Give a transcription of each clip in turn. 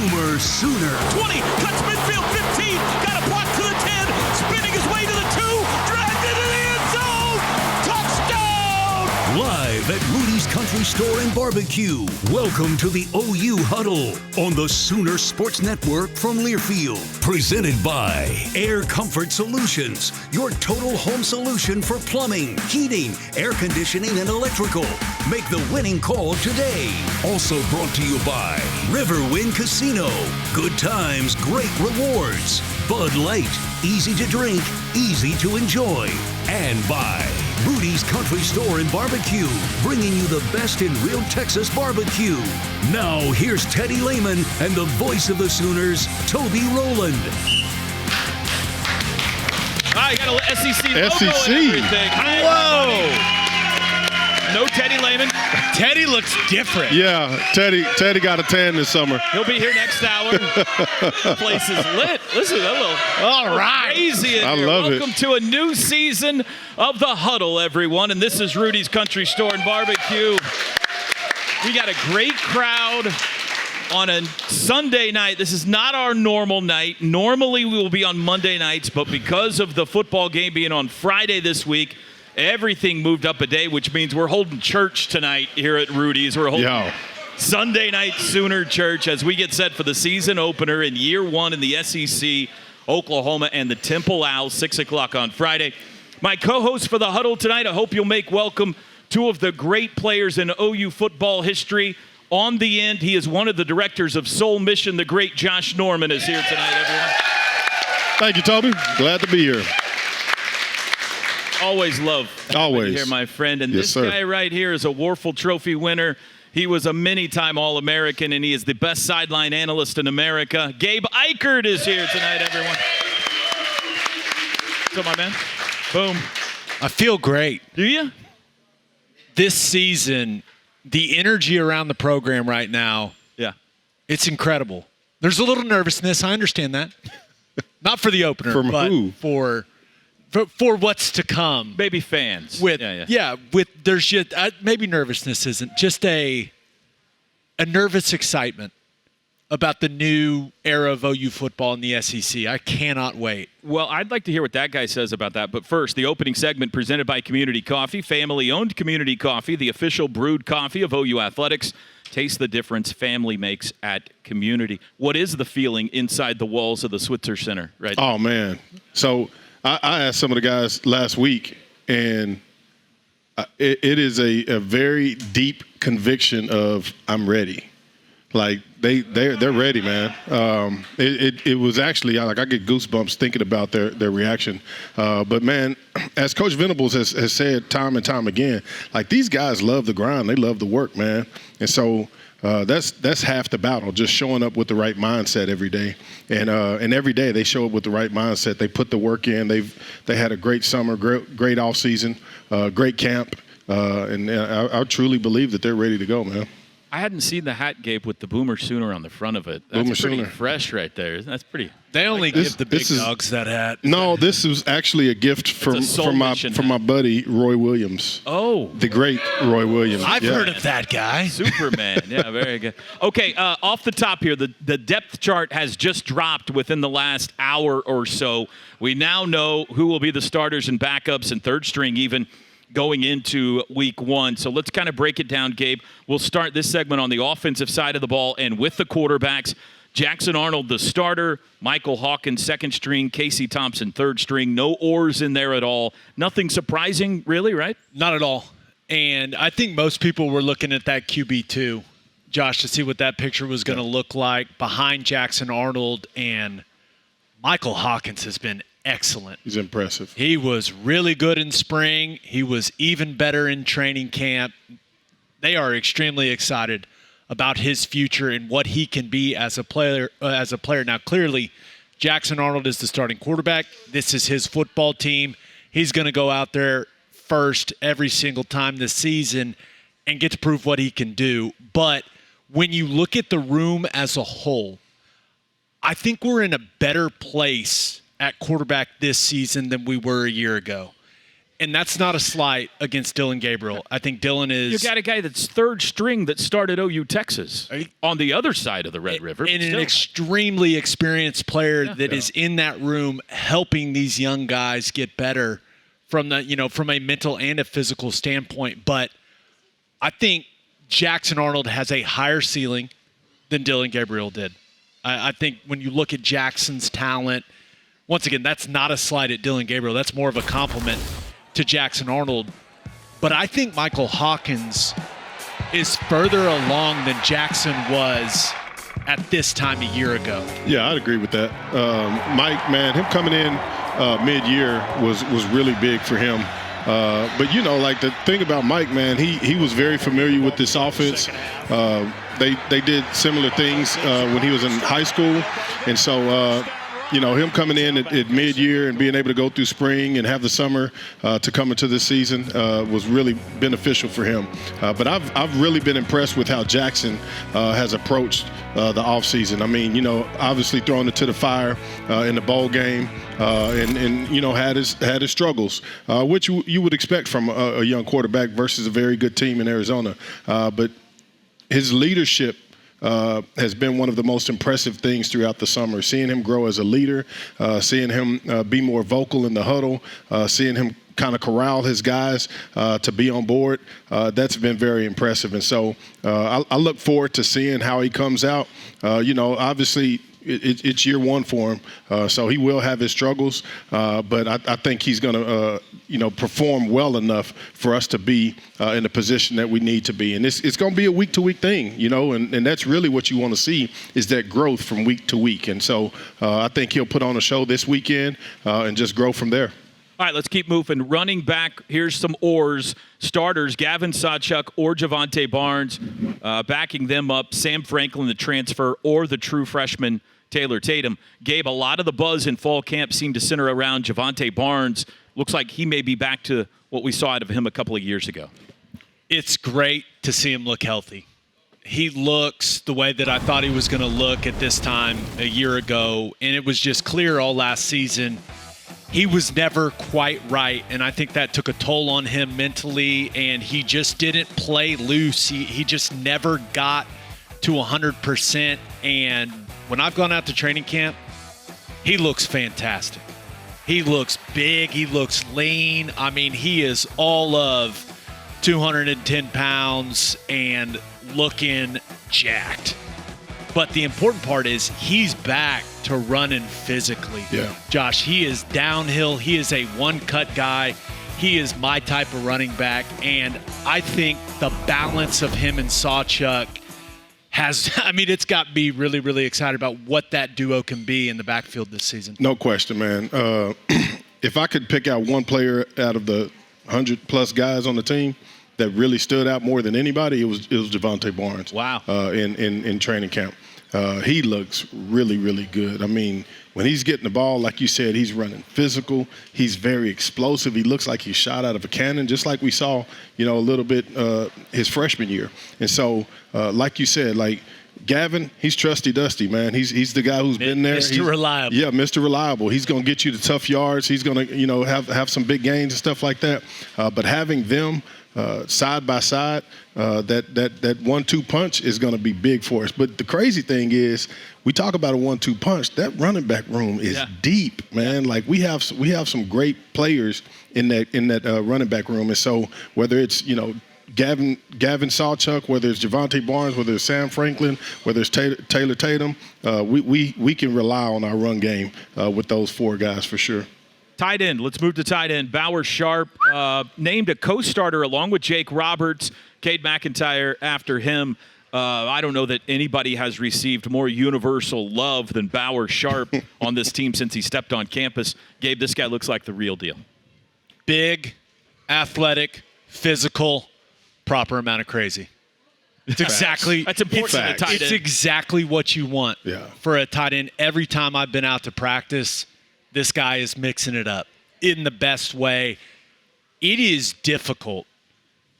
Boomer Sooner. 20, cuts midfield, 15, got a block to the 10, spinning his way to the 2, dragged into the end zone, touchdown! Live at Rudy's Country Store and Barbecue. Welcome to the OU Huddle on the Sooner Sports Network from Learfield. Presented by Air Comfort Solutions, your total home solution for plumbing, heating, air conditioning, and electrical. Make the winning call today. Also brought to you by Riverwind Casino. Good times, great rewards. Bud Light, easy to drink, easy to enjoy. And by Rudy's Country Store and Barbecue, bringing you the best in real Texas barbecue. Now, here's Teddy Lehman and the voice of the Sooners, Toby Rowland. You got a SEC logo SEC. and everything. Whoa! No Teddy Lehman. Teddy looks different. Yeah, Teddy got a tan this summer. He'll be here next hour. The place is lit. Listen, a little, All right. crazy in I here. love it. Welcome to a new season of The Huddle, everyone. And this is Rudy's Country Store and Barbecue. We got a great crowd on a Sunday night. This is not our normal night. Normally we will be on Monday nights, but because of the football game being on Friday this week, everything moved up a day, which means we're holding church tonight here at Rudy's. We're holding Sunday night Sooner Church as we get set for the season opener in year one in the SEC, Oklahoma, and the Temple Owls, 6 o'clock on Friday. My co-host for the Huddle tonight, I hope you'll make welcome two of the great players in OU football history. On the end, he is one of the directors of Soul Mission. The great Josh Norman is here tonight, everyone. Thank you, Toby. Glad to be here. Always love Always. having you here, my friend. And Yes, this sir. guy right here is a Warfel Trophy winner. He was a many-time All-American, and he is the best sideline analyst in America. Gabe Eichert is here tonight, everyone. What's up, my man? Boom. I feel great. Do you? This season, the energy around the program right now, Yeah. it's incredible. There's a little nervousness. I understand that. Not for the opener, From but who? for what's to come. Baby fans. There's just maybe nervousness isn't just a nervous excitement about the new era of OU football in the SEC. I cannot wait. Well, I'd like to hear what that guy says about that. But first, the opening segment presented by Community Coffee, family-owned Community Coffee, the official brewed coffee of OU Athletics. Taste the difference family makes at Community. What is the feeling inside the walls of the Switzer Center right now? Oh, man. So I asked some of the guys last week, and it is a very deep conviction of I'm ready. Like they're ready, man. It was actually I get goosebumps thinking about their reaction. But man, as Coach Venables has said time and time again, like these guys love the grind, they love the work, man. And so that's half the battle, just showing up with the right mindset every day. And every day they show up with the right mindset. They put the work in. They had a great summer, great off season, great camp, and I truly believe that they're ready to go, man. I hadn't seen the hat, Gabe, with the Boomer Sooner on the front of it. That's Boomer pretty Sooner. fresh right there. That's pretty. They only This- give the big this is- dogs that hat. No, this was actually a gift from Soul Mission my buddy Roy Williams. Oh, The great Roy Williams. I've Yeah. heard of that guy. Superman. Yeah, very good. Okay, off the top here, the depth chart has just dropped within the last hour or so. We now know who will be the starters and backups and third string even going into week one. So let's kind of break it down, Gabe. We'll start this segment on the offensive side of the ball and with the quarterbacks. Jackson Arnold, the starter. Michael Hawkins, second string. Casey Thompson, third string. No oars in there at all. Nothing surprising, really, right? Not at all. And I think most people were looking at that QB2, Josh, to see what that picture was going to look like behind Jackson Arnold. And Michael Hawkins has been excellent. He's impressive. He was really good in spring. He was even better in training camp. They are extremely excited about his future and what he can be as a player. Now, clearly, Jackson Arnold is the starting quarterback. This is his football team. He's going to go out there first every single time this season and get to prove what he can do. But when you look at the room as a whole, I think we're in a better place at quarterback this season than we were a year ago. And that's not a slight against Dylan Gabriel. I think Dylan is... You got a guy that's third string that started OU Texas on the other side of the Red River. And an extremely experienced player that is in that room helping these young guys get better from the, from a mental and a physical standpoint. But I think Jackson Arnold has a higher ceiling than Dylan Gabriel did. I think when you look at Jackson's talent, once again, that's not a slight at Dylan Gabriel. That's more of a compliment to Jackson Arnold. But I think Michael Hawkins is further along than Jackson was at this time a year ago. Yeah, I'd agree with that. Mike, man, him coming in mid-year was really big for him. But, the thing about Mike, man, he was very familiar with this offense. They did similar things when he was in high school. And so, him coming in at mid-year and being able to go through spring and have the summer to come into this season was really beneficial for him. But I've really been impressed with how Jackson has approached the offseason. I mean, obviously throwing it to the fire in the bowl game and had his struggles, which you would expect from a young quarterback versus a very good team in Arizona. But his leadership has been one of the most impressive things throughout the summer. Seeing him grow as a leader, seeing him be more vocal in the huddle, seeing him kind of corral his guys to be on board, that's been very impressive. And so I look forward to seeing how he comes out. Obviously, it's year one for him, so he will have his struggles, but I think he's going to, perform well enough for us to be in the position that we need to be. And it's going to be a week-to-week thing, and that's really what you want to see is that growth from week to week. And so I think he'll put on a show this weekend and just grow from there. All right, let's keep moving. Running back, here's some oars. Starters, Gavin Sawchuk or Javante Barnes. Backing them up, Sam Franklin, the transfer, or the true freshman, Taylor Tatum. Gabe, a lot of the buzz in fall camp seemed to center around Javante Barnes. Looks like he may be back to what we saw out of him a couple of years ago. It's great to see him look healthy. He looks the way that I thought he was going to look at this time a year ago, and it was just clear all last season he was never quite right, and I think that took a toll on him mentally, and he just didn't play loose. He just never got to 100%, and when I've gone out to training camp, he looks fantastic. He looks big. He looks lean. I mean, he is all of 210 pounds and looking jacked. But the important part is he's back to running physically. Yeah. Josh, he is downhill. He is a one-cut guy. He is my type of running back. And I think the balance of him and Sawchuk it's got me really, really excited about what that duo can be in the backfield this season. No question, man. If I could pick out one player out of the 100-plus guys on the team that really stood out more than anybody, it was Javante Barnes. Wow. In training camp. He looks really, really good. I mean, when he's getting the ball, like you said, he's running physical. He's very explosive. He looks like he's shot out of a cannon, just like we saw, a little bit his freshman year. And so, like you said, Gavin, he's trusty dusty, man. He's the guy who's been there. Mr. Reliable. Yeah, Mr. Reliable. He's going to get you the tough yards. He's going to, have some big gains and stuff like that. But having them side by side, that 1-2 punch is going to be big for us. But the crazy thing is, we talk about a 1-2 punch. That running back room is deep, man. Like we have some great players in that running back room. And so whether it's Gavin Sawchuk, whether it's Javante Barnes, whether it's Sam Franklin, whether it's Taylor Tatum, we can rely on our run game with those four guys for sure. Tight end. Let's move to tight end. Bauer Sharp named a co-starter along with Jake Roberts, Cade McIntyre after him. I don't know that anybody has received more universal love than Bauer Sharp on this team since he stepped on campus. Gabe, this guy looks like the real deal. Big, athletic, physical, proper amount of crazy. It's exactly that's important in a tight end. It's exactly what you want for a tight end. Every time I've been out to practice, this guy is mixing it up in the best way. It is difficult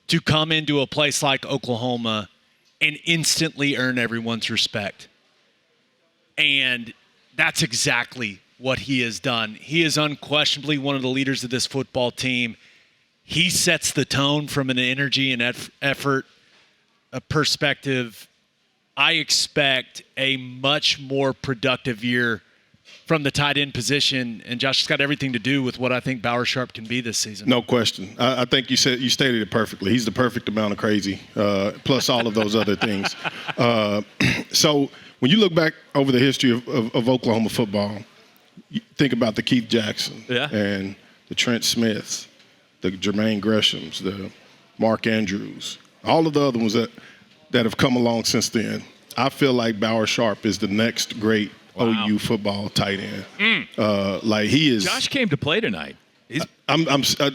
to come into a place like Oklahoma and instantly earn everyone's respect. And that's exactly what he has done. He is unquestionably one of the leaders of this football team. he sets the tone from an energy and effort perspective. I expect a much more productive year from the tight end position, and Josh, it's got everything to do with what I think Bauer Sharp can be this season. No question. I think you stated it perfectly. He's the perfect amount of crazy, plus all of those other things. So when you look back over the history of Oklahoma football, you think about the Keith Jackson and the Trent Smiths, the Jermaine Greshams, the Mark Andrews, all of the other ones that have come along since then. I feel like Bauer Sharp is the next great OU football tight end. Like he is. Josh came to play tonight. I'm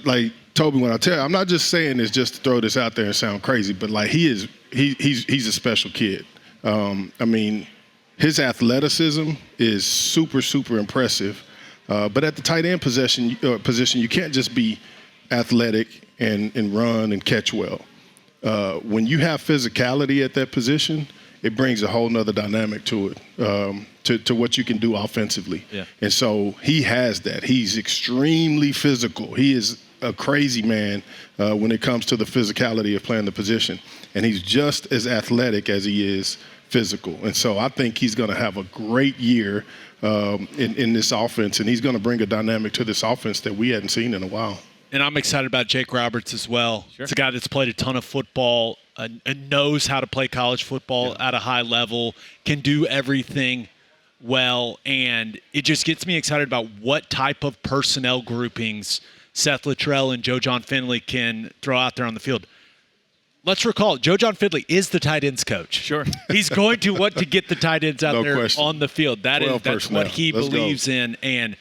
like Toby when I tell you, I'm not just saying this just to throw this out there and sound crazy, but like he's a special kid. I mean, his athleticism is super, super impressive. But at the tight end position, you can't just be athletic and run and catch well. When you have physicality at that position, it brings a whole nother dynamic to it, to what you can do offensively. Yeah. And so he has that. He's extremely physical. He is a crazy man when it comes to the physicality of playing the position. And he's just as athletic as he is physical. And so I think he's going to have a great year in this offense, and he's going to bring a dynamic to this offense that we hadn't seen in a while. And I'm excited about Jake Roberts as well. Sure. It's a guy that's played a ton of football, and knows how to play college football at a high level, can do everything well, and it just gets me excited about what type of personnel groupings Seth Luttrell and Joe John Finley can throw out there on the field. Let's recall, Joe John Finley is the tight ends coach. Sure. He's going to want to get the tight ends out there question. on the field. That's what he believes in, and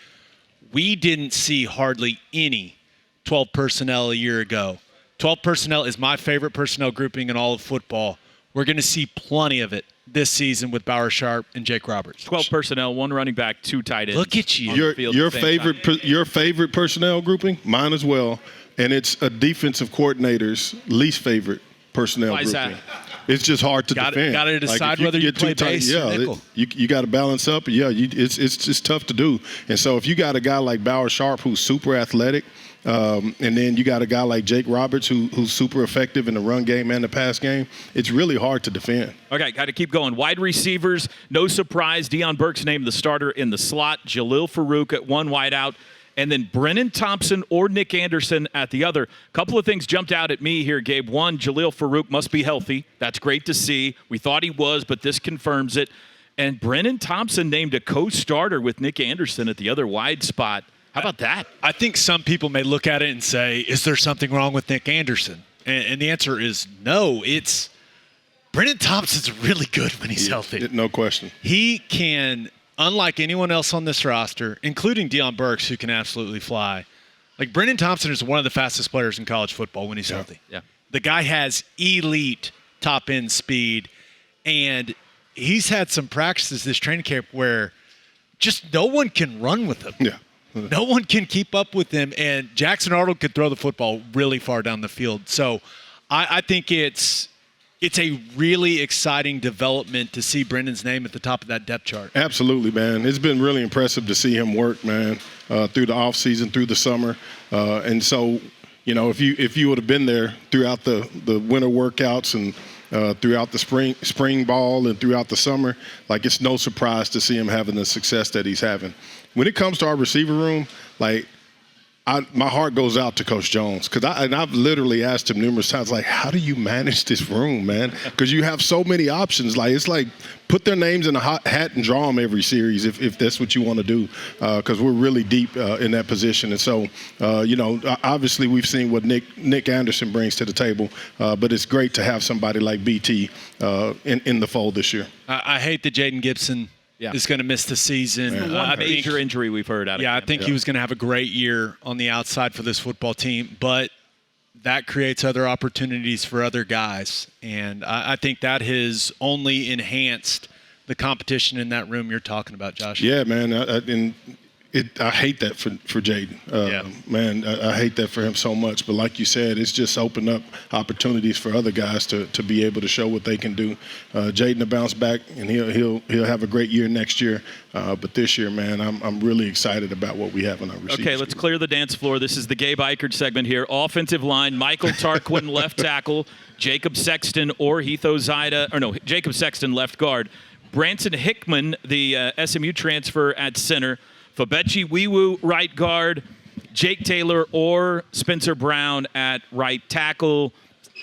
we didn't see hardly any 12 personnel a year ago. 12 personnel is my favorite personnel grouping in all of football. We're going to see plenty of it this season with Bauer Sharp and Jake Roberts. 12 personnel, 1 running back, 2 tight ends. Look at you. Your favorite personnel grouping, mine as well, and it's a defensive coordinator's least favorite personnel Why is grouping. that? It's just hard to defend. Got to decide if whether you get too play tight, base or nickel. you got to balance up. It's just tough to do. And so if you got a guy like Bauer Sharp who's super athletic, and then you got a guy like Jake Roberts who's super effective in the run game and the pass game, it's really hard to defend. Okay, got to keep going. Wide receivers, no surprise. Deion Burke's named the starter in the slot. Jalil Farouk at one wideout. And then Brennan Thompson or Nick Anderson at the other. A couple of things jumped out at me here, Gabe. One, Jalil Farouk must be healthy. That's great to see. We thought he was, but this confirms it. And Brennan Thompson named a co-starter with Nick Anderson at the other wide spot. How about that? I think some people may look at it and say, is there something wrong with Nick Anderson? And the answer is no. It's Brennan Thompson's really good when he's healthy. No question. He can, unlike anyone else on this roster, including Deion Burks, who can absolutely fly, like Brennan Thompson is one of the fastest players in college football when he's healthy. Yeah. The guy has elite top-end speed, and he's had some practices this training camp where just no one can run with him. Yeah. No one can keep up with him, and Jackson Arnold could throw the football really far down the field. So I think it's a really exciting development to see Brendan's name at the top of that depth chart. Absolutely, man. It's been really impressive to see him work, man, through the offseason, through the summer. And so, if you would have been there throughout the winter workouts and throughout the spring ball and throughout the summer, like it's no surprise to see him having the success that he's having. When it comes to our receiver room, like my heart goes out to Coach Jones because I've literally asked him numerous times, like, how do you manage this room, man? Because you have so many options. Like, it's like put their names in a hot hat and draw them every series if that's what you want to do, because we're really deep in that position. And so, obviously we've seen what Nick Anderson brings to the table, but it's great to have somebody like BT in the fold this year. I hate that Jaden Gibson is going to miss the season. One major injury we've heard out of I think he was going to have a great year on the outside for this football team, but that creates other opportunities for other guys. And I think that has only enhanced the competition in that room you're talking about, Josh. Yeah, man. And I hate that for Jaden. Man, I hate that for him so much. But like you said, it's just opened up opportunities for other guys to be able to show what they can do. Jaden to bounce back, and he'll have a great year next year. But this year, man, I'm really excited about what we have in our receivers. Okay, let's clear the dance floor. This is the Gabe Eichert segment here. Offensive line: Michael Tarquin, left tackle; Jacob Sexton or Heath Ozida, or no, Jacob Sexton, left guard; Branson Hickman, the SMU transfer, at center; Fabechi Wiwu, right guard; Jake Taylor or Spencer Brown at right tackle.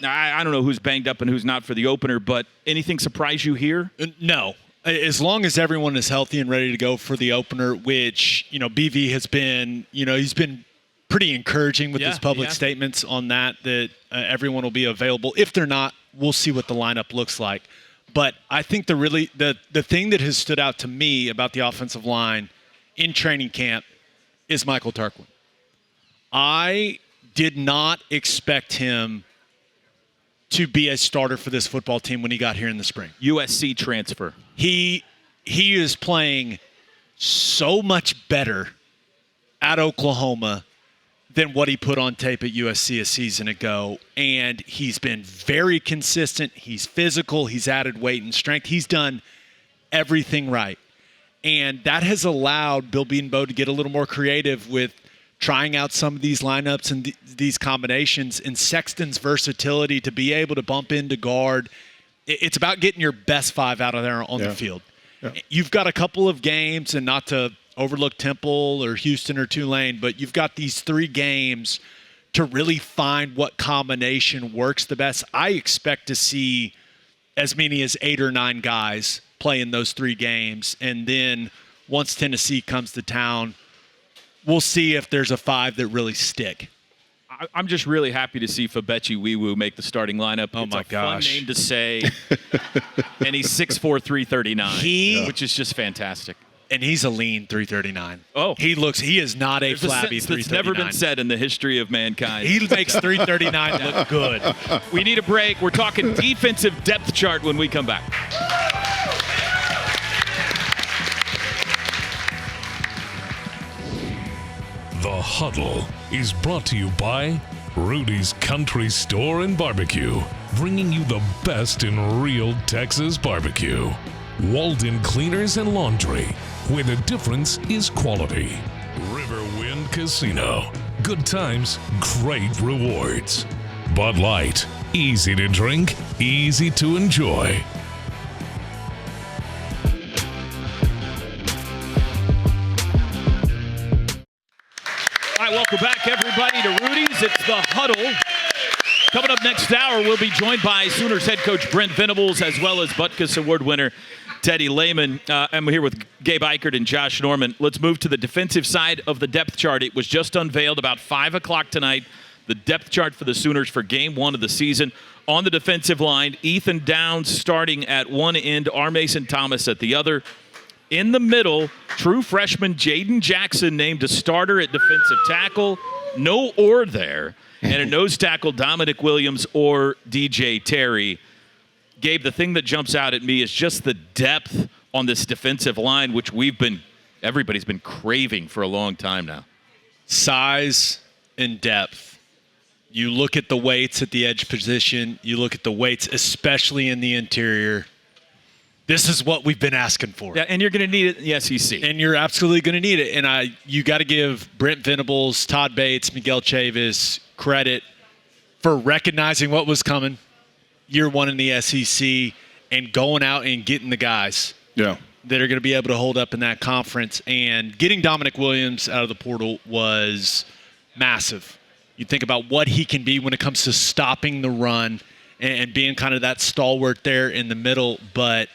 I don't know who's banged up and who's not for the opener, but anything surprise you here? No. As long as everyone is healthy and ready to go for the opener, which, BV has been, he's been pretty encouraging with his public statements on that everyone will be available. If they're not, we'll see what the lineup looks like. But I think the thing that has stood out to me about the offensive line in training camp is Michael Tarquin. I did not expect him to be a starter for this football team when he got here in the spring. USC transfer. He is playing so much better at Oklahoma than what he put on tape at USC a season ago. And he's been very consistent. He's physical. He's added weight and strength. He's done everything right. And that has allowed Bill Bedenbaugh to get a little more creative with trying out some of these lineups and these combinations, and Sexton's versatility to be able to bump into guard. It's about getting your best five out of there on the field. Yeah. You've got a couple of games, and not to overlook Temple or Houston or Tulane, but you've got these 3 games to really find what combination works the best. I expect to see as many as 8 or 9 guys play in those 3 games, and then once Tennessee comes to town, we'll see if there's a 5 that really stick. I'm just really happy to see Fabechi Wiwu make the starting lineup. Oh, my gosh. Fun name to say. And he's 6'4", 339, which is just fantastic. And he's a lean 339. Oh. He is not a flabby 339. That's never been said in the history of mankind. He makes 339 look good. We need a break. We're talking defensive depth chart when we come back. The Huddle is brought to you by Rudy's Country Store and Barbecue, bringing you the best in real Texas barbecue. Walden Cleaners and Laundry, where the difference is quality. Riverwind Casino, good times, great rewards. Bud Light, easy to drink, easy to enjoy. All right, welcome back, everybody, to Rudy's. It's the Huddle. Coming up next hour, we'll be joined by Sooners head coach Brent Venables, as well as Butkus Award winner Teddy Lehman. I'm here with Gabe Eichert and Josh Norman. Let's move to the defensive side of the depth chart. It was just unveiled about 5 o'clock tonight, the depth chart for the Sooners for Game 1 of the season. On the defensive line, Ethan Downs starting at one end, R. Mason Thomas at the other. In the middle, true freshman Jaden Jackson named a starter at defensive tackle. No or there. And a nose tackle, Dominic Williams or DJ Terry. Gabe, the thing that jumps out at me is just the depth on this defensive line, which everybody's been craving for a long time now. Size and depth. You look at the weights at the edge position. You look at the weights, especially in the interior. This is what we've been asking for. Yeah, and you're going to need it in the SEC. And you're absolutely going to need it. And you got to give Brent Venables, Todd Bates, Miguel Chavis credit for recognizing what was coming year 1 in the SEC and going out and getting the guys that are going to be able to hold up in that conference. And getting Dominic Williams out of the portal was massive. You think about what he can be when it comes to stopping the run and being kind of that stalwart there in the middle. But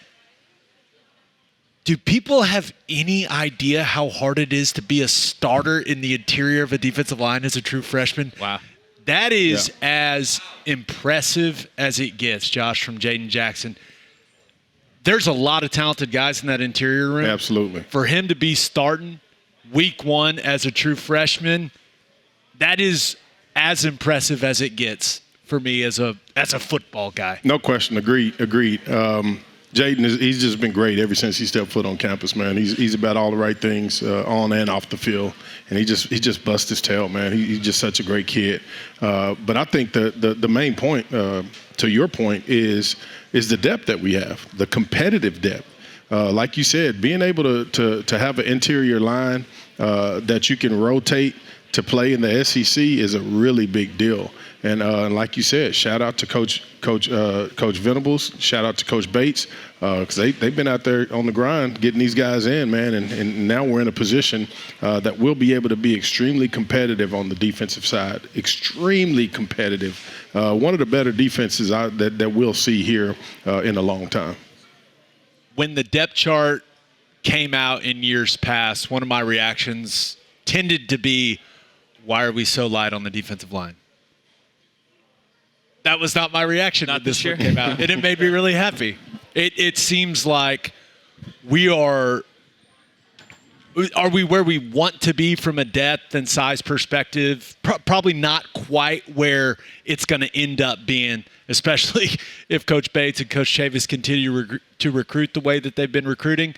do people have any idea how hard it is to be a starter in the interior of a defensive line as a true freshman? Wow. That is as impressive as it gets, Josh, from Jaden Jackson. There's a lot of talented guys in that interior room. Absolutely. For him to be starting week 1 as a true freshman, that is as impressive as it gets for me as a football guy. No question. Agreed. Jaden, he's just been great ever since he stepped foot on campus, man. He's about all the right things on and off the field, and he just busts his tail, man. He's just such a great kid. But I think the main point, to your point, is the depth that we have, the competitive depth. Like you said, being able to have an interior line that you can rotate to play in the SEC is a really big deal. And like you said, shout out to Coach Venables, shout out to Coach Bates, because they've been out there on the grind getting these guys in, man. And now we're in a position that we'll be able to be extremely competitive on the defensive side, extremely competitive. One of the better defenses that we'll see here in a long time. When the depth chart came out in years past, one of my reactions tended to be, why are we so light on the defensive line? That was not my reaction when this year came out, and it made me really happy. It seems like we are we where we want to be from a depth and size perspective? Probably not quite where it's going to end up being, especially if Coach Bates and Coach Chavis continue to recruit the way that they've been recruiting.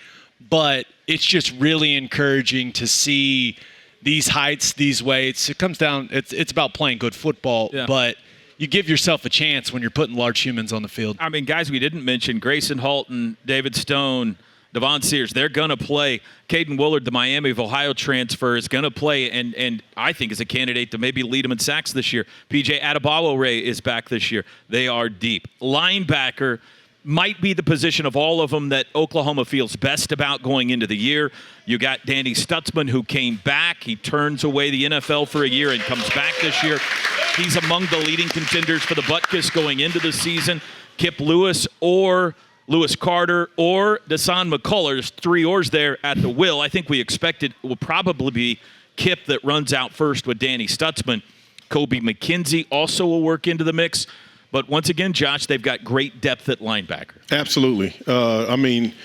But it's just really encouraging to see these heights, these weights. It comes down, it's about playing good football, but you give yourself a chance when you're putting large humans on the field. I mean, guys we didn't mention, Grayson Halton, David Stone, Devon Sears, they're going to play. Caden Willard, the Miami of Ohio transfer, is going to play and I think is a candidate to maybe lead them in sacks this year. PJ Adebayo is back this year. They are deep. Linebacker might be the position of all of them that Oklahoma feels best about going into the year. You got Danny Stutzman, who came back. He turns away the NFL for a year and comes back this year. He's among the leading contenders for the Butkus going into the season. Kip Lewis or Lewis Carter or Dasan McCullough. There's three ors there at the will. I think we expected it will probably be Kip that runs out first with Danny Stutzman. Kobe McKenzie also will work into the mix. But once again, Josh, they've got great depth at linebacker. Absolutely. I mean,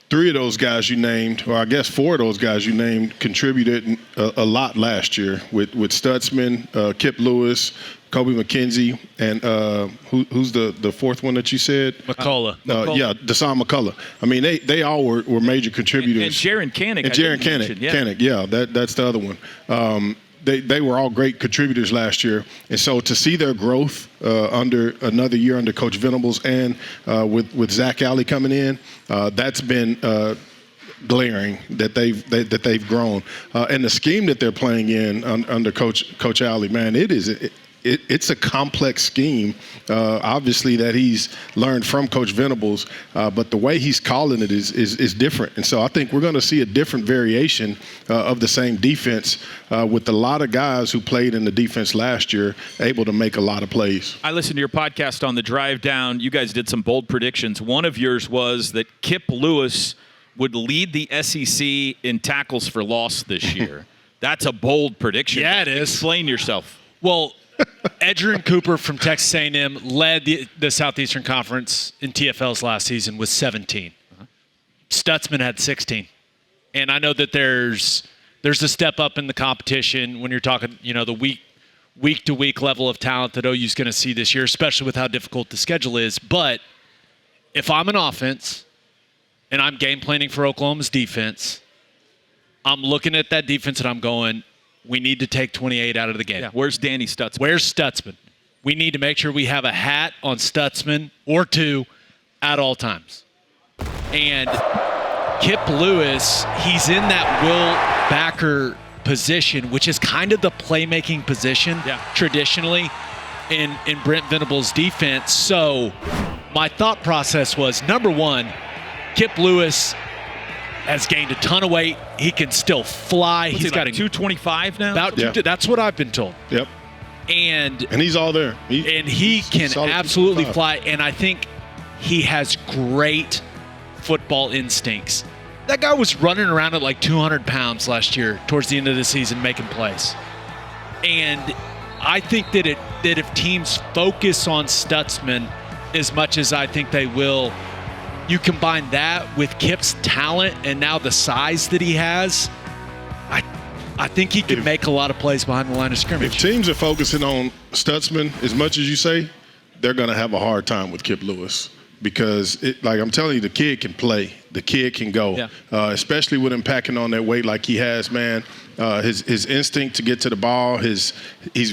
three of those guys you named, or I guess four of those guys you named, contributed a lot last year with Stutzman, Kip Lewis, Kobe McKenzie, and who's the fourth one that you said? McCullough. Yeah, Dasan McCullough. I mean, they all were major contributors. And Jaron Kanek. And Jaron Kanek, that's the other one. They were all great contributors last year. And so to see their growth under another year under Coach Venables and with Zach Alley coming in, that's been glaring that they've grown. And the scheme that they're playing in under Coach Alley, man, it's a complex scheme, obviously, that he's learned from Coach Venables, but the way he's calling it is different. And so I think we're going to see a different variation of the same defense with a lot of guys who played in the defense last year able to make a lot of plays. I listened to your podcast on the drive down. You guys did some bold predictions. One of yours was that Kip Lewis would lead the SEC in tackles for loss this year. That's a bold prediction. Yeah, it is. Explain yourself. Well, Edgerrin Cooper from Texas A&M led the Southeastern Conference in TFLs last season with 17. Stutzman had 16. And I know that there's a step up in the competition when you're talking, the week-to-week level of talent that OU's going to see this year, especially with how difficult the schedule is. But if I'm an offense and I'm game planning for Oklahoma's defense, I'm looking at that defense and I'm going, we need to take 28 out of the game. Yeah, where's Danny Stutzman? Where's Stutzman? We need to make sure we have a hat on Stutzman or two at all times. And Kip Lewis, he's in that Will Backer position, which is kind of the playmaking position traditionally in Brent Venables' defense. So my thought process was, number one, Kip Lewis has gained a ton of weight. He can still fly. He's got 225 now? That's what I've been told. Yep. And he's all there. He can absolutely fly. And I think he has great football instincts. That guy was running around at like 200 pounds last year towards the end of the season making plays. And I think that if teams focus on Stutzman as much as I think they will, you combine that with Kip's talent and now the size that he has, I think he can make a lot of plays behind the line of scrimmage. If teams are focusing on Stutzman as much as you say, they're going to have a hard time with Kip Lewis. because, like I'm telling you, the kid can play. The kid can go, especially with him packing on that weight like he has, man. His instinct to get to the ball, he's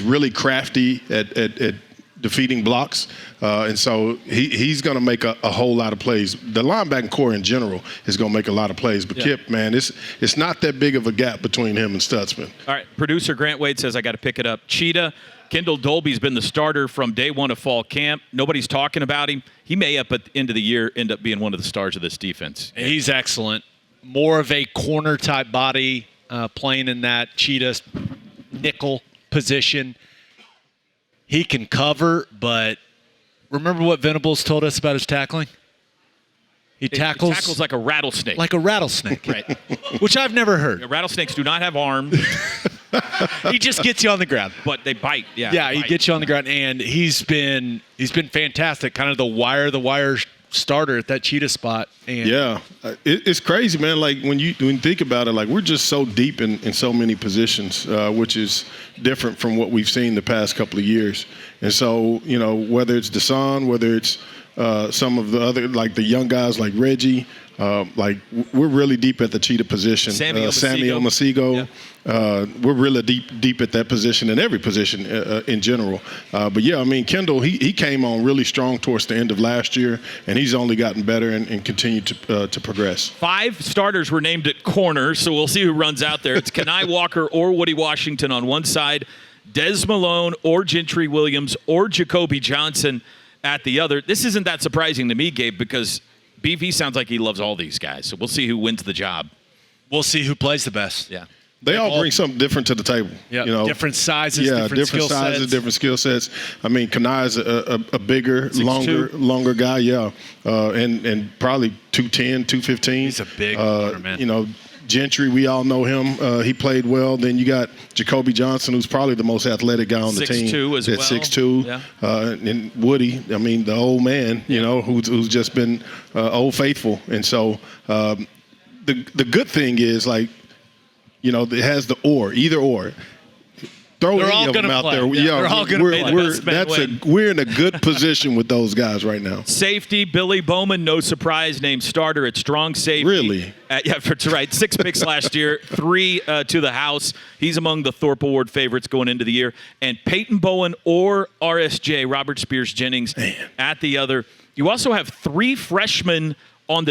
really crafty at defeating blocks, and so he's going to make a whole lot of plays. The linebacking core in general is going to make a lot of plays, but Kip, man, it's not that big of a gap between him and Stutzman. All right, producer Grant Wade says I got to pick it up. Cheetah, Kendall Dolby's been the starter from day one of fall camp. Nobody's talking about him. He may, at the end of the year, end up being one of the stars of this defense. He's excellent. More of a corner-type body, playing in that Cheetah nickel position. He can cover, but remember what Venables told us about his tackling? He tackles like a rattlesnake. Like a rattlesnake, right? Which I've never heard. Rattlesnakes do not have arms. He just gets you on the ground, but they bite. Yeah, yeah, he gets you on the ground, and he's been fantastic. Kind of the wire starter at that Cheetah spot. And it's crazy, man. Like when you think about it, like we're just so deep in so many positions, which is different from what we've seen the past couple of years. And so, whether it's Deshaun, whether it's some of the other, like the young guys like Reggie, like we're really deep at the Cheetah position. Sammy Omasigo. We're really deep at that position, in every position in general. But yeah, I mean, Kendall, he came on really strong towards the end of last year, and he's only gotten better and continued to progress. 5 starters were named at corner, so we'll see who runs out there. It's Kenai Walker or Woody Washington on one side, Des Malone or Gentry Williams or Jacoby Johnson at the other. This isn't that surprising to me, Gabe, because BV sounds like he loves all these guys. So we'll see who wins the job. We'll see who plays the best. Yeah. They all bring something different to the table. Yeah, different sizes, different skill sets. I mean, Kanai is a bigger, longer guy, and probably 210, 215. He's a big man. Gentry, we all know him. He played well. Then you got Jacoby Johnson, who's probably the most athletic guy on the team. 6'2" as well. 6'2". Yeah. And Woody, I mean, the old man, who's just been old faithful. And so the good thing is, like, it has the either or. Throw any of them out there. They're all going to play. We're in a good position with those guys right now. Safety, Billy Bowman, no surprise, named starter at strong safety. Really? That's right. 6 picks last year, 3 to the house. He's among the Thorpe Award favorites going into the year. And Peyton Bowen or RSJ, Robert Spears Jennings, at the other. You also have 3 freshmen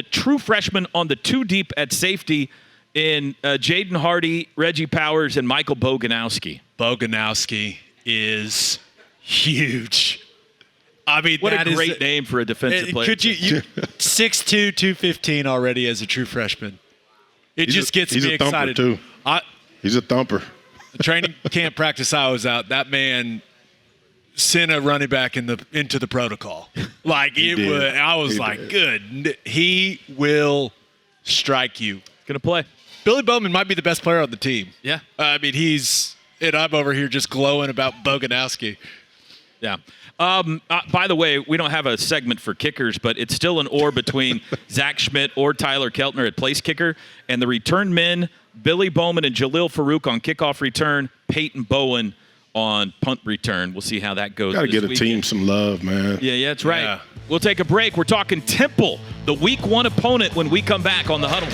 true freshmen on the 2 deep at safety in Jaden Hardy, Reggie Powers, and Michael Boganowski. Boganowski is huge. I mean, what a great name for a defensive player. Could you 6'2", 215 already as a true freshman? Gets me excited. He's a thumper, too. He's a thumper. The training camp practice I was out, that man sent a running back into the protocol. Like, I was like, good. He will strike you. Going to play. Billy Bowman might be the best player on the team. Yeah. I mean, and I'm over here just glowing about Boganowski. Yeah. By the way, we don't have a segment for kickers, but it's still an or between Zach Schmidt or Tyler Keltner at place kicker. And the return men, Billy Bowman and Jalil Farouk on kickoff return, Peyton Bowen on punt return. We'll see how that goes. Got to get a weekend. team some love, man. Yeah, that's right. Yeah. We'll take a break. We're talking Temple, the week 1 opponent, when we come back on the Huddle.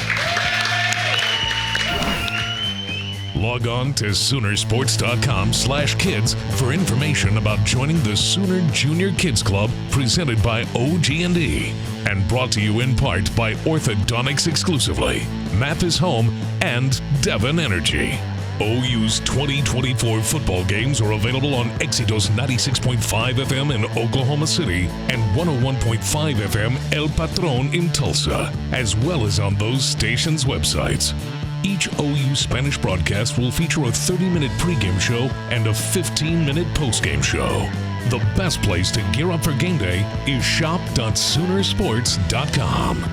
Log on to Soonersports.com/kids for information about joining the Sooner Junior Kids Club, presented by OG&E and brought to you in part by Orthodontics exclusively, Map is Home, and Devon Energy. OU's 2024 football games are available on Exitos 96.5 FM in Oklahoma City and 101.5 FM El Patron in Tulsa, as well as on those stations' websites. Each OU Spanish broadcast will feature a 30-minute pregame show and a 15-minute postgame show. The best place to gear up for game day is shop.soonersports.com.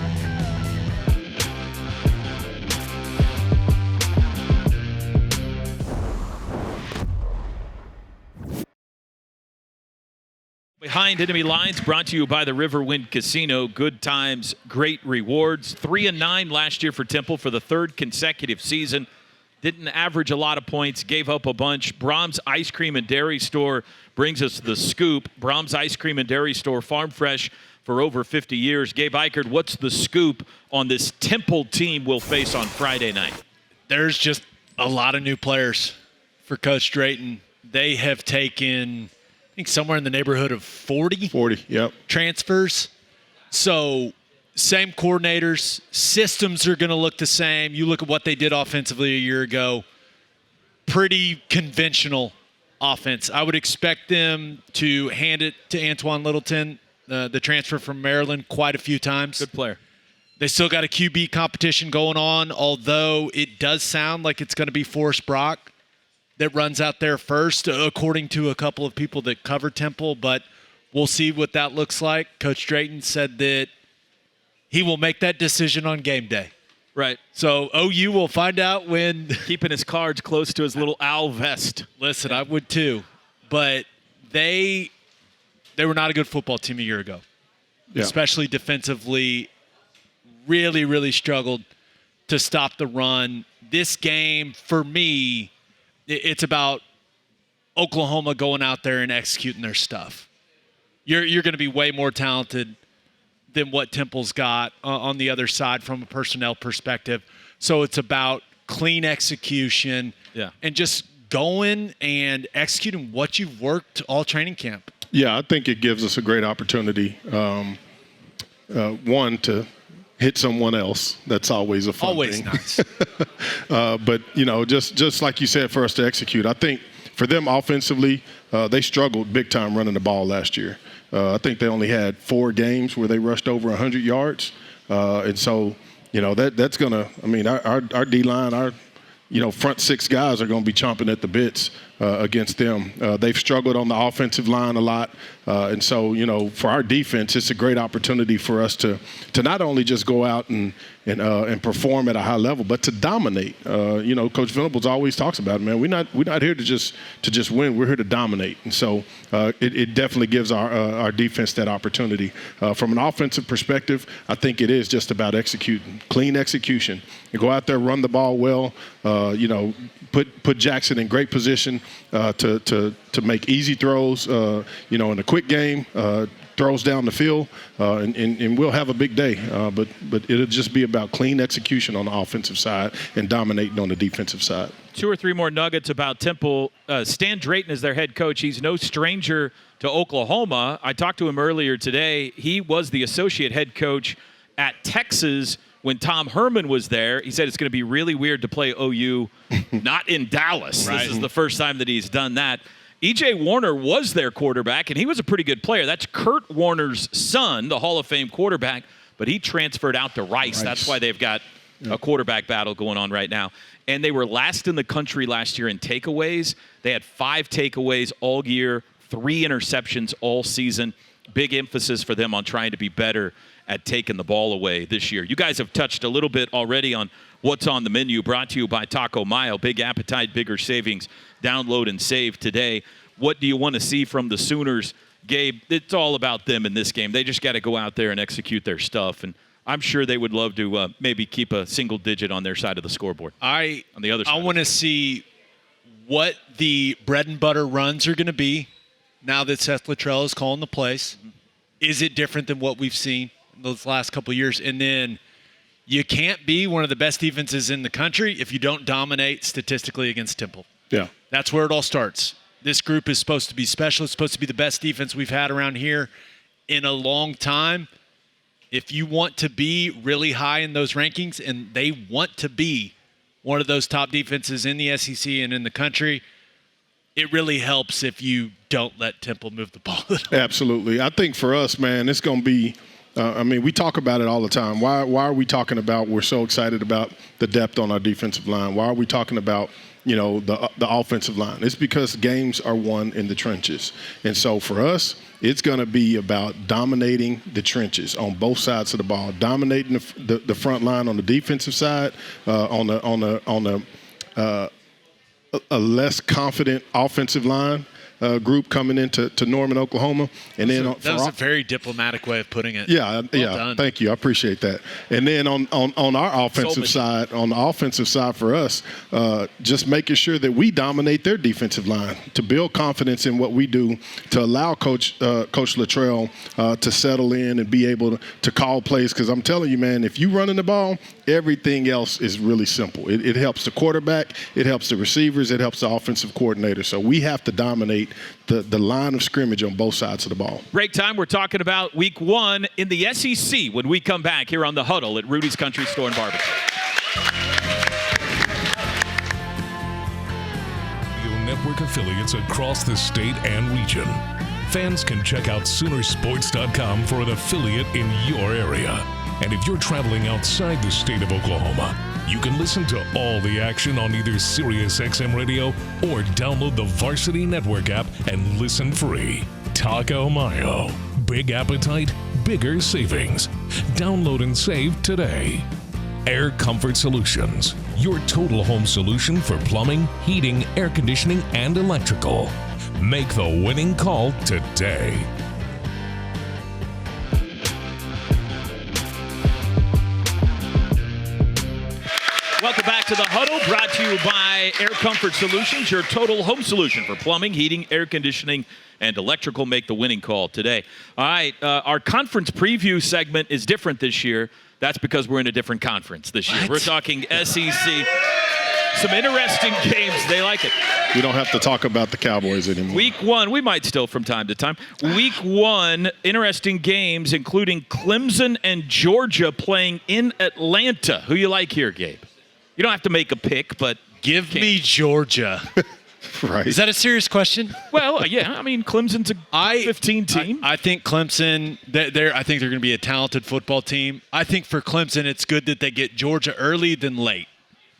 Behind Enemy Lines, brought to you by the Riverwind Casino. Good times, great rewards. 3-9 last year for Temple for the 3rd consecutive season. Didn't average a lot of points, gave up a bunch. Brahms Ice Cream and Dairy Store brings us the scoop. Brahms Ice Cream and Dairy Store, farm fresh, for over 50 years. Gabe Eichert, what's the scoop on this Temple team we'll face on Friday night? There's just a lot of new players for Coach Drayton. They have taken, I think, somewhere in the neighborhood of 40 yep. transfers. So same coordinators, systems are going to look the same. You look at what they did offensively a year ago, pretty conventional offense. I would expect them to hand it to Antoine Littleton, the transfer from Maryland, quite a few times. Good player. They still got a QB competition going on, although it does sound like it's going to be Forrest Brock that runs out there first, according to a couple of people that cover Temple, but we'll see what that looks like. Coach Drayton said that he will make that decision on game day. Right. So OU will find out when. Keeping his cards close to his little owl vest. Listen, I would too. But they were not a good football team a year ago, especially defensively. Really, really struggled to stop the run. This game, for me, it's about Oklahoma going out there and executing their stuff. You're going to be way more talented than what Temple's got on the other side from a personnel perspective. So it's about clean execution and just going and executing what you've worked all training camp. Yeah, I think it gives us a great opportunity, one, to hit someone else. That's always a fun always thing. Nice. But, just like you said, for us to execute, I think for them offensively, they struggled big time running the ball last year. I think they only had 4 games where they rushed over 100 yards. And so, that's going to – our D-line, our front 6 guys are going to be chomping at the bits against them. They've struggled on the offensive line a lot. And so, for our defense, it's a great opportunity for us to not only just go out and perform at a high level, but to dominate. Coach Venables always talks about it, man. We're not here to just win. We're here to dominate. And so it definitely gives our defense that opportunity. From an offensive perspective, I think it is just about executing, clean execution. You go out there, run the ball well. Put Jackson in great position to make easy throws. In a quick game, throws down the field, and we'll have a big day. But it'll just be about clean execution on the offensive side and dominating on the defensive side. 2 or 3 more nuggets about Temple. Stan Drayton is their head coach. He's no stranger to Oklahoma. I talked to him earlier today. He was the associate head coach at Texas when Tom Herman was there. He said it's going to be really weird to play OU not in Dallas. Right. This is the first time that he's done that. E.J. Warner was their quarterback, and he was a pretty good player. That's Kurt Warner's son, the Hall of Fame quarterback, but he transferred out to Rice. That's why they've got a quarterback battle going on right now. And they were last in the country last year in takeaways. They had 5 takeaways all year, 3 interceptions all season. Big emphasis for them on trying to be better at taking the ball away this year. You guys have touched a little bit already on what's on the menu, brought to you by Taco Mile. Big appetite, bigger savings. Download and save today. What do you want to see from the Sooners, Gabe? It's all about them in this game. They just got to go out there and execute their stuff, and I'm sure they would love to maybe keep a single digit on their side of the scoreboard. On the other side, I want to see what the bread and butter runs are going to be now that Seth Luttrell is calling the plays. Mm-hmm. Is it different than what we've seen those last couple of years? And then you can't be one of the best defenses in the country if you don't dominate statistically against Temple. Yeah. That's where it all starts. This group is supposed to be special. It's supposed to be the best defense we've had around here in a long time. If you want to be really high in those rankings, and they want to be one of those top defenses in the SEC and in the country, it really helps if you don't let Temple move the ball. Absolutely. I think for us, man, it's going to be we talk about it all the time. Why are we talking about we're so excited about the depth on our defensive line? Why are we talking about, the offensive line? It's because games are won in the trenches. And so for us, it's going to be about dominating the trenches on both sides of the ball, dominating the front line on the defensive side, on a less confident offensive line, group coming into Norman, Oklahoma. And then that was a very diplomatic way of putting it. Yeah, Done. Thank you. I appreciate that. And then on our offensive side, for us, just making sure that we dominate their defensive line, to build confidence in what we do, to allow Coach Luttrell to settle in and be able to call plays. Because I'm telling you, man, if you running the ball, everything else is really simple. It helps the quarterback, it helps the receivers, it helps the offensive coordinator. So we have to dominate the line of scrimmage on both sides of the ball. Break time. We're talking about week 1 in the SEC when we come back here on The Huddle at Rudy's Country Store and Barbecue. Network affiliates across the state and region. Fans can check out Soonersports.com for an affiliate in your area. And if you're traveling outside the state of Oklahoma, you can listen to all the action on either SiriusXM Radio or download the Varsity Network app and listen free. Taco Mayo. Big appetite, bigger savings. Download and save today. Air Comfort Solutions, your total home solution for plumbing, heating, air conditioning, and electrical. Make the winning call today. Welcome back to The Huddle, brought to you by Air Comfort Solutions, your total home solution for plumbing, heating, air conditioning, and electrical. Make the winning call today. All right, our conference preview segment is different this year. That's because we're in a different conference this year. We're talking SEC. Some interesting games. They like it. We don't have to talk about the Cowboys anymore. Week 1, we might still from time to time. Week 1, interesting games, including Clemson and Georgia playing in Atlanta. Who you like here, Gabe? You don't have to make a pick, but give me Georgia. Right. Is that a serious question? Well, yeah. I mean, Clemson's a 15 team. I think Clemson, I think they're going to be a talented football team. I think for Clemson, it's good that they get Georgia early than late.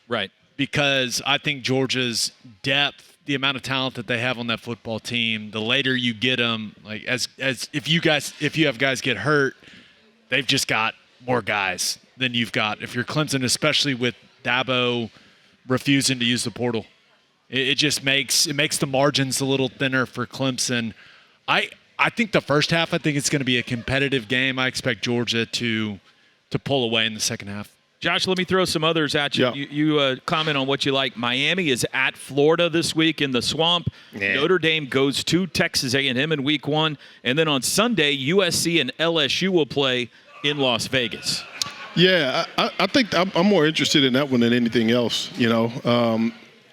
Right. Because I think Georgia's depth, the amount of talent that they have on that football team, the later you get them, like as if you have guys get hurt, they've just got more guys than you've got. If you're Clemson, especially with Dabo refusing to use the portal. It just makes the margins a little thinner for Clemson. I think the first half, I think it's going to be a competitive game. I expect Georgia to pull away in the second half. Josh, let me throw some others at you. Yeah. You comment on what you like. Miami is at Florida this week in the Swamp. Yeah. Notre Dame goes to Texas A&M in week 1. And then on Sunday, USC and LSU will play in Las Vegas. Yeah, I think I'm more interested in that one than anything else,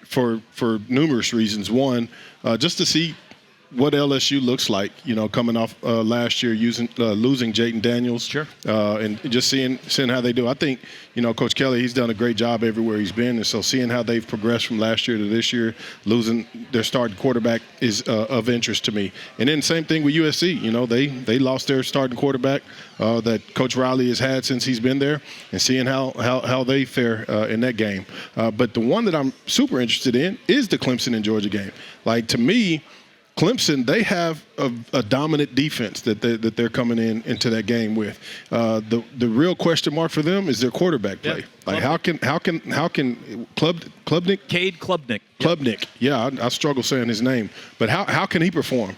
for numerous reasons. One, just to see what LSU looks like, coming off last year losing Jayden Daniels. Sure. And just seeing how they do. I think, Coach Kelly, he's done a great job everywhere he's been. And so seeing how they've progressed from last year to this year, losing their starting quarterback is of interest to me. And then same thing with USC. They lost their starting quarterback that Coach Riley has had since he's been there, and seeing how they fare in that game. But the one that I'm super interested in is the Clemson and Georgia game. Like, to me, Clemson, they have a dominant defense that they're coming into that game with. The real question mark for them is their quarterback play. Yep. Like, how can Klubnik? Cade Klubnik. Klubnik. Yeah, I struggle saying his name, but how can he perform?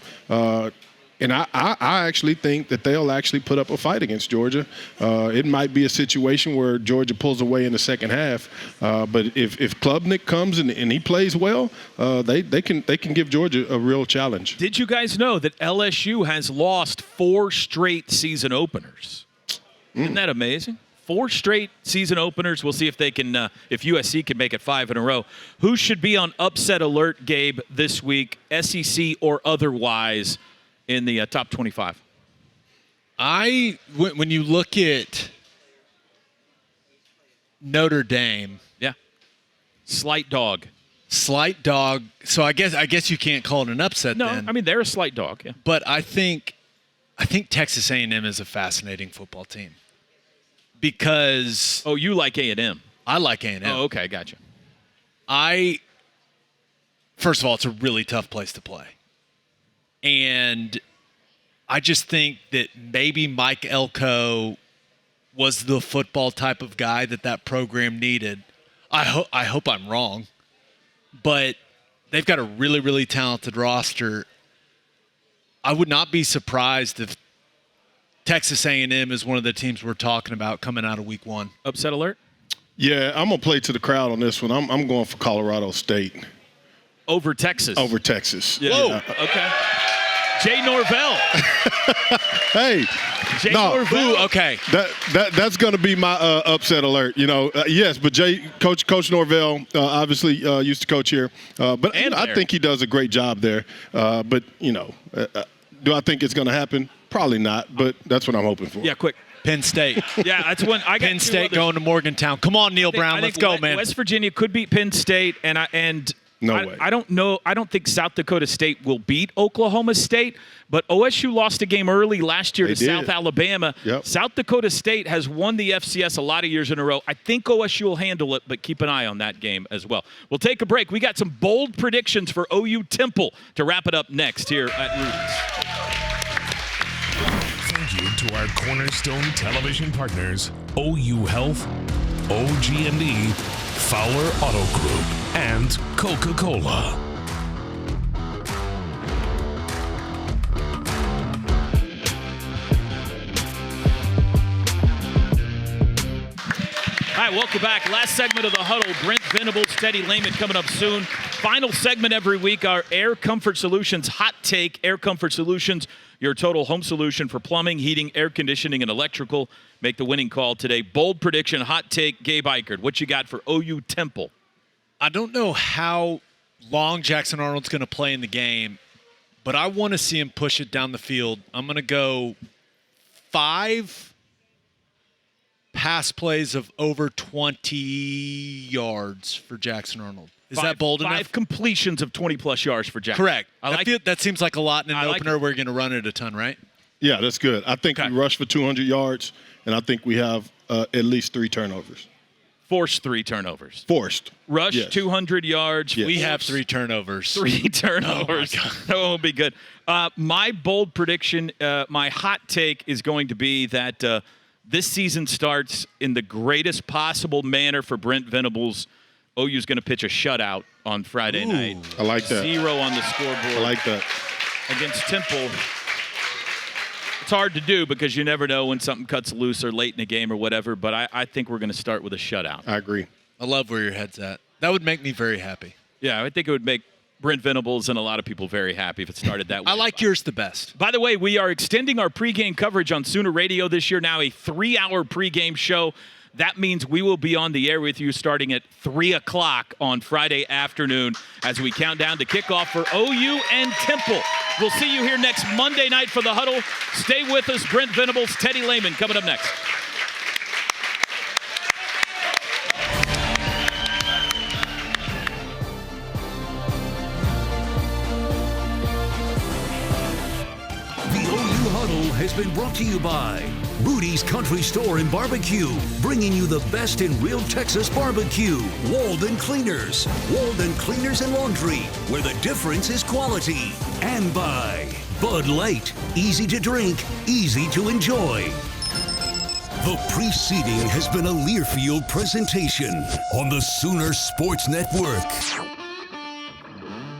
And I actually think that they'll actually put up a fight against Georgia. It might be a situation where Georgia pulls away in the second half. But if Klubnik comes and he plays well, they can give Georgia a real challenge. Did you guys know that LSU has lost 4 straight season openers? Isn't that amazing? 4 straight season openers. We'll see if they can, if USC can make it 5 in a row. Who should be on upset alert, Gabe, this week, SEC or otherwise, in the top 25? When you look at Notre Dame, yeah, slight dog. So I guess you can't call it an upset. No, then. I mean they're a slight dog. Yeah, but I think Texas A&M is a fascinating football team because you like A&M. I like A&M. Oh, okay, gotcha. First of all, it's a really tough place to play. And I just think that maybe Mike Elko was the football type of guy that program needed. I hope I'm wrong. But they've got a really, really talented roster. I would not be surprised if Texas A&M is one of the teams we're talking about coming out of week 1. Upset alert? Yeah, I'm going to play to the crowd on this one. I'm going for Colorado State. Over Texas. Over Texas. Yeah. Whoa. Okay. Jay Norvell. Hey. Jay no, Norvell. Ooh, okay. That's going to be my upset alert. Yes, but Coach Norvell obviously used to coach here, but I think he does a great job there. But do I think it's going to happen? Probably not. But that's what I'm hoping for. Yeah, quick. Penn State. Yeah, that's one. I got Penn State going to Morgantown. Come on, Neil Brown. Let's go, man. West Virginia could beat Penn State, No way. I don't know. I don't think South Dakota State will beat Oklahoma State, but OSU lost a game early last year to South Alabama. Yep. South Dakota State has won the FCS a lot of years in a row. I think OSU will handle it, but keep an eye on that game as well. We'll take a break. We got some bold predictions for OU Temple to wrap it up next here at Rudy's. Thank you to our cornerstone television partners, OU Health, OG&E, Fowler Auto Group, and Coca-Cola. All right, welcome back. Last segment of the Huddle. Brent Venables, Teddy Lehman coming up soon. Final segment every week, our Air Comfort Solutions Hot Take. Air Comfort Solutions, your total home solution for plumbing, heating, air conditioning, and electrical. Make the winning call today. Bold prediction, hot take, Gabe Eichert. What you got for OU Temple? I don't know how long Jackson Arnold's going to play in the game, but I want to see him push it down the field. I'm going to go 5 pass plays of over 20 yards for Jackson Arnold. Is that bold enough? 5 completions of 20-plus yards for Jackson. Correct. I feel that seems like a lot in an opener. It. We're going to run it a ton, right? Yeah, that's good. I think we rush for 200 yards, and I think we have at least 3 turnovers. Forced 3 turnovers. Forced. Rush, yes. 200 yards. Yes. We have 3 turnovers. 3 turnovers. Oh, that will be good. My bold prediction, my hot take is going to be that this season starts in the greatest possible manner for Brent Venables. OU's going to pitch a shutout on Friday night. I like that. 0 on the scoreboard. I like that. Against Temple. It's hard to do because you never know when something cuts loose or late in the game or whatever, but I think we're going to start with a shutout. I agree. I love where your head's at. That would make me very happy. Yeah, I think it would make Brent Venables and a lot of people very happy if it started that way. I like yours the best. By the way, we are extending our pregame coverage on Sooner Radio this year, now a 3-hour pregame show. That means we will be on the air with you starting at 3 o'clock on Friday afternoon as we count down to kickoff for OU and Temple. We'll see you here next Monday night for the Huddle. Stay with us. Brent Venables, Teddy Lehman coming up next. Huddle has been brought to you by Rudy's Country Store and Barbecue, bringing you the best in real Texas barbecue. Walden Cleaners and Laundry, where the difference is quality. And by Bud Light, easy to drink, easy to enjoy. The preceding has been a Learfield presentation on the Sooner Sports Network.